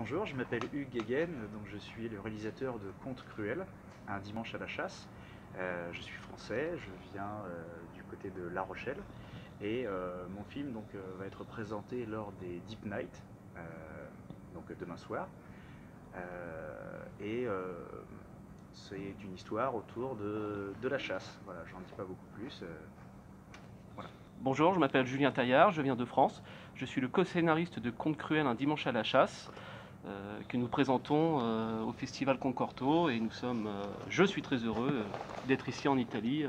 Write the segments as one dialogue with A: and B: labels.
A: Bonjour, je m'appelle Hugues Guéguen, donc je suis le réalisateur de Contes cruels, un dimanche à la chasse. Je suis français, je viens du côté de La Rochelle et mon film va être présenté lors des Deep Night, donc demain soir. Et c'est une histoire autour de la chasse. Voilà, j'en dis pas beaucoup plus. Voilà.
B: Bonjour, je m'appelle Julien Taillard, je viens de France. Je suis le co-scénariste de Contes cruels, un dimanche à la chasse, que nous présentons au Festival Concorto. Et je suis très heureux d'être ici en Italie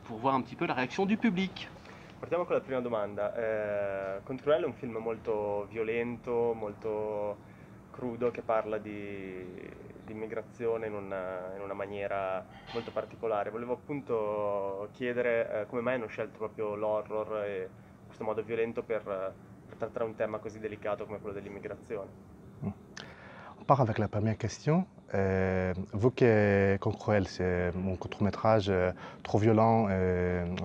B: pour voir un petit peu la réaction du public.
C: Partiamo con la prima domanda. Control è un film molto violento, molto crudo, che parla di immigrazione in una maniera molto particolare. Volevo appunto chiedere come mai hanno scelto proprio l'horror e questo modo violento per trattare un tema così delicato come quello dell'immigrazione.
D: On part avec la première question. Vous que Concruel, c'est mon court-métrage trop violent,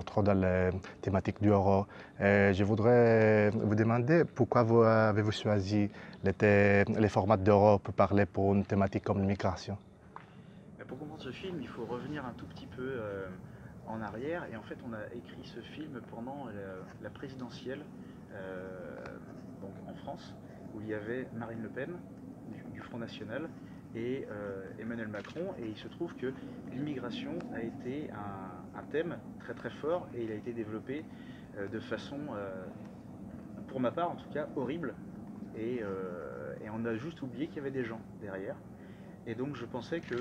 D: trop dans la thématique du horror. Je voudrais vous demander pourquoi avez-vous choisi les formats d'horror pour parler pour une thématique comme l'immigration?
A: Pour comprendre ce film, il faut revenir un tout petit peu en arrière. Et en fait, on a écrit ce film pendant la présidentielle donc en France, où il y avait Marine Le Pen du Front National et Emmanuel Macron. Et il se trouve que l'immigration a été un thème très très fort et il a été développé de façon, pour ma part en tout cas, horrible. Et on a juste oublié qu'il y avait des gens derrière. Et donc je pensais qu'il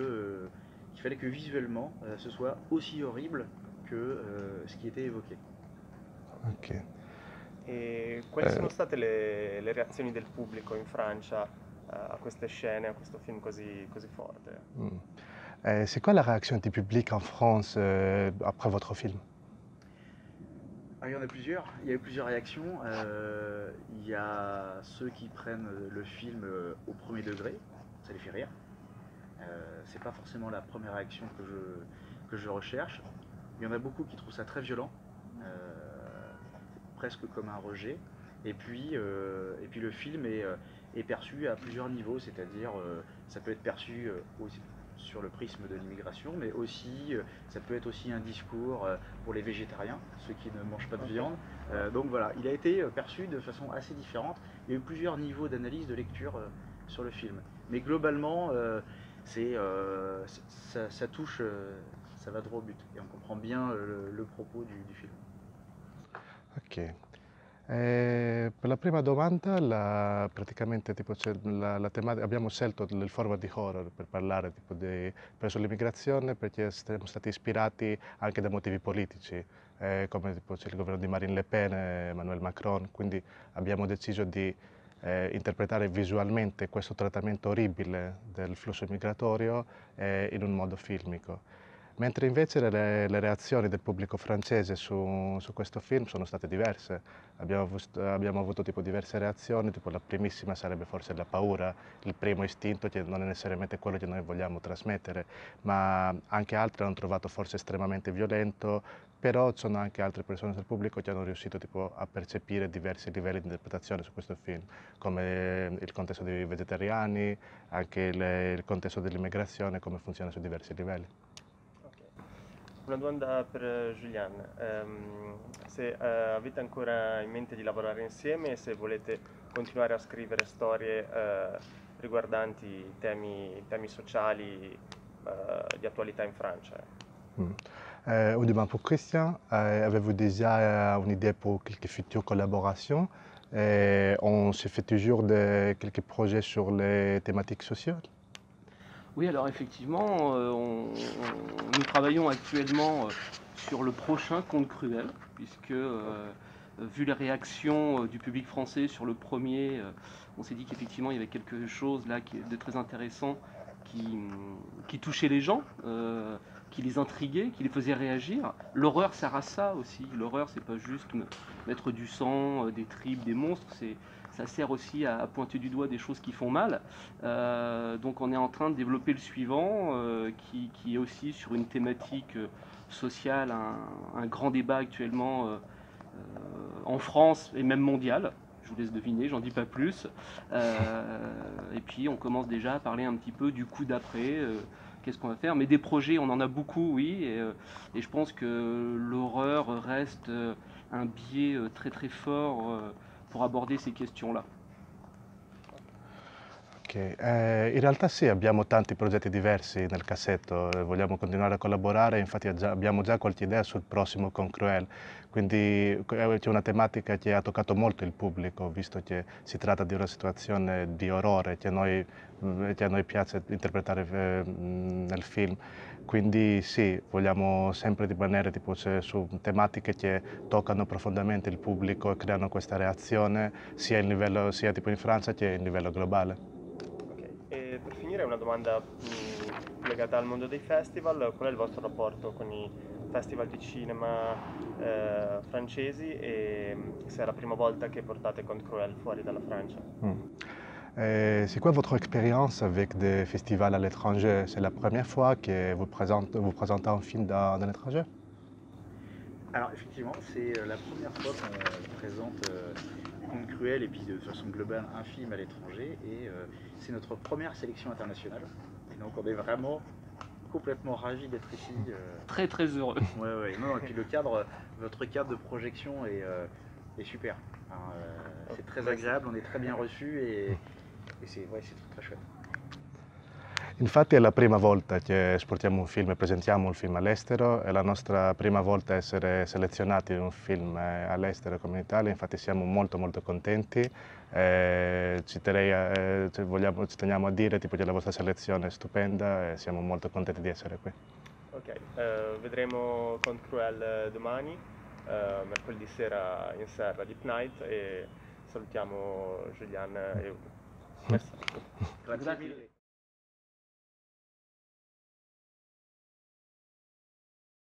A: fallait que visuellement ce soit aussi horrible que ce qui était évoqué.
D: Ok.
C: E quali sono state le reazioni del pubblico in Francia a queste scene, a questo film così forte?
D: C'est quoi la réaction du public en France après votre film?
A: Alors, il y en a plusieurs, il y a eu plusieurs réactions. Il y a ceux qui prennent le film au premier degré, ça les fait rire. C'est pas forcément la première réaction que je recherche. Il y en a beaucoup qui trouvent ça très violent, presque comme un rejet. Et puis le film est perçu à plusieurs niveaux, c'est-à-dire ça peut être perçu sur le prisme de l'immigration, mais aussi ça peut être aussi un discours pour les végétariens, ceux qui ne mangent pas de viande. Donc voilà, il a été perçu de façon assez différente. Il y a eu plusieurs niveaux d'analyse, de lecture sur le film. Mais globalement, ça touche, ça va droit au but et on comprend bien le propos du film.
D: Ok. Per la prima domanda, praticamente tipo, la tematica, abbiamo scelto il format di horror per parlare tipo, presso l'immigrazione perché siamo stati ispirati anche da motivi politici, come tipo, c'è il governo di Marine Le Pen e Emmanuel Macron, quindi abbiamo deciso di interpretare visualmente questo trattamento orribile del flusso migratorio in un modo filmico. Mentre invece le reazioni del pubblico francese su questo film sono state diverse. Abbiamo avuto tipo diverse reazioni, tipo la primissima sarebbe forse la paura, il primo istinto che non è necessariamente quello che noi vogliamo trasmettere, ma anche altri hanno trovato forse estremamente violento, però ci sono anche altre persone del pubblico che hanno riuscito tipo, a percepire diversi livelli di interpretazione su questo film, come il contesto dei vegetariani, anche il contesto dell'immigrazione, come funziona su diversi livelli.
C: Una domanda per Julian, se avete ancora in mente di lavorare insieme e se volete continuare a scrivere storie riguardanti temi sociali di attualità in Francia.
D: Une demande pour Christian, avez-vous déjà une idée pour quelques futures collaborations? On se fait toujours quelques projets sur les thématiques sociales?
B: Oui, alors effectivement, nous travaillons actuellement sur le prochain Contes cruels, puisque vu les réactions du public français sur le premier, on s'est dit qu'effectivement il y avait quelque chose là de très intéressant qui touchait les gens, qui les intriguait, qui les faisait réagir. L'horreur sert à ça aussi. L'horreur, c'est pas juste mettre du sang, des tripes, des monstres, ça sert aussi à pointer du doigt des choses qui font mal. Donc on est en train de développer le suivant, qui est aussi sur une thématique sociale, un grand débat actuellement en France et même mondial, Je vous laisse deviner, j'en dis pas plus. Et puis on commence déjà à parler un petit peu du coup d'après, qu'est-ce qu'on va faire. Mais des projets, on en a beaucoup, oui, et je pense que l'horreur reste un biais très très fort pour aborder ces questions-là.
D: Ok, in realtà sì, abbiamo tanti progetti diversi nel cassetto, vogliamo continuare a collaborare, infatti abbiamo già qualche idea sul prossimo con Cruel, quindi c'è una tematica che ha toccato molto il pubblico, visto che si tratta di una situazione di orrore che a noi piace interpretare nel film. Quindi sì, vogliamo sempre rimanere tipo, su tematiche che toccano profondamente il pubblico e creano questa reazione sia, sia tipo in Francia che a livello globale.
C: E per finire una domanda legata al mondo dei festival, qual è il vostro rapporto con i festival di cinema francesi e se è la prima volta che portate Contre Cruel fuori dalla Francia?
D: C'est quoi votre expérience avec des festivals à l'étranger? C'est la première fois que vous présentez un film dans l'étranger?
A: Alors effectivement, c'est la première fois qu'on présente Conte Cruel et puis de façon globale un film à l'étranger et c'est notre première sélection internationale. Et donc on est vraiment complètement ravis d'être ici.
B: Très très heureux.
A: Ouais. Non, et puis votre cadre de projection est super. C'est très agréable, on est très bien reçus et c'est très chouette.
D: Infatti è la prima volta che esportiamo un film e presentiamo un film all'estero, è la nostra prima volta a essere selezionati in un film all'estero come in Italia, infatti siamo molto contenti, ci teniamo a dire tipo, che la vostra selezione è stupenda e siamo molto contenti di essere qui.
C: Ok, vedremo Contre Cruel domani, mercoledì sera in serra Deep Night e salutiamo Julian e Ugo. Merci.
A: Grazie mille.